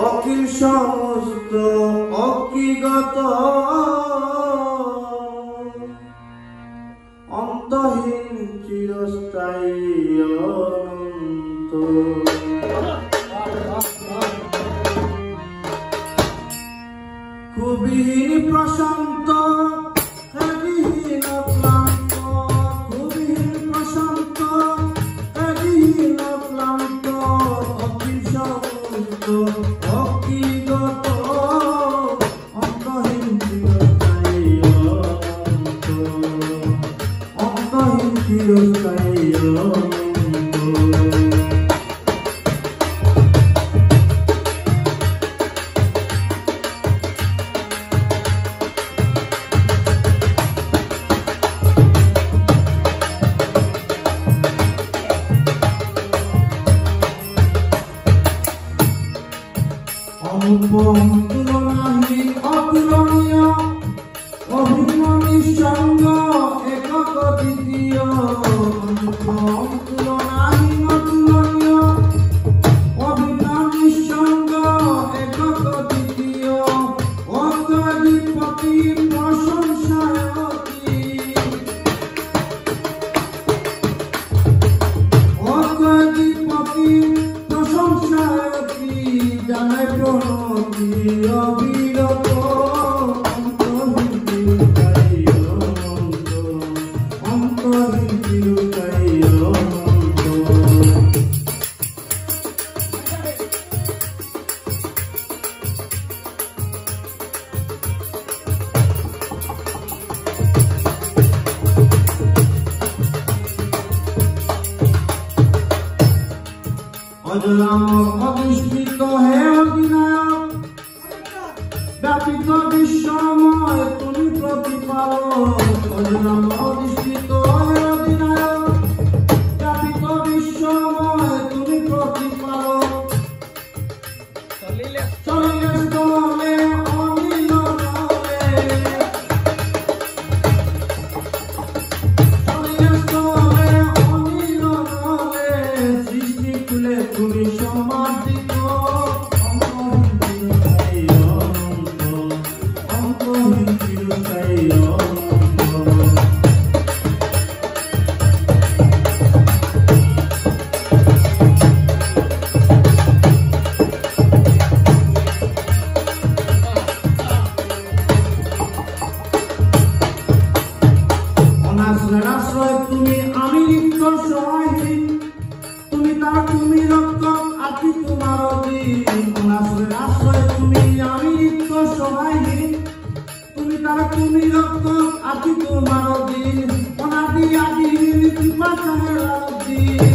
অখিল সমস্ত অজ্ঞগত অন্তহীন চিরস্থায়ী অনন্ত খুবহীন প্রশান্ত হৃদয়হীন ক্লান্ত খুবহীন প্রশান্ত হৃদয়হীন ক্লান্ত অখিল সমস্ত অজ্ঞগত অন্তহীন চিরস্থায়ী অনন্ত অন্তহীন চিরস্থায়ী অনন্ত অনুপম তুলনাহীন অতুলনীয় অভিন্ন নিঃসঙ্গ একক দ্বিতীয় অনুপম তুলনাহীন অতুলনীয় অভিন্ন নিঃসঙ্গ একক দ্বিতীয় অদ্বৈতপতি প্রশংসায়তি অদ্বৈতপতি প্রশংসায়তি জানে প্রণতি অবিরত অন্তহীন চিরস্থায়ী অনন্ত অন্তহীন চিরস্থায়ী অনন্ত অজরাম অধিষ্ঠিত হে অধিনায়ক ব্যাপিত বিশ্বময় তুমি প্রতিপালক অজরাম অধিষ্ঠিত হে অধিনায়ক ব্যাপিত বিশ্বময় তুমি প্রতিপালক চলিলে চলে অনিল চলে চলিলে চলে অনিল চলে সৃষ্টি কুলে তুমি সমাদিত অন্তহীন চিরস্থায়ী অনন্ত অন্তহীন চিরস্থায়ী অনন্ত অনাশ্রয় আশ্রয় তুমি আমি নিত্য সহায়হীন তুমি তার তুমি রক্ষক আছি তোমার অধীন অনাশ্রয় আশ্রয় তুমি আমি নিত্য সহায়হীন তুমি তার তুমি রক্ষক আছি তোমার অধীন অনাদি আদি কৃপা চাহে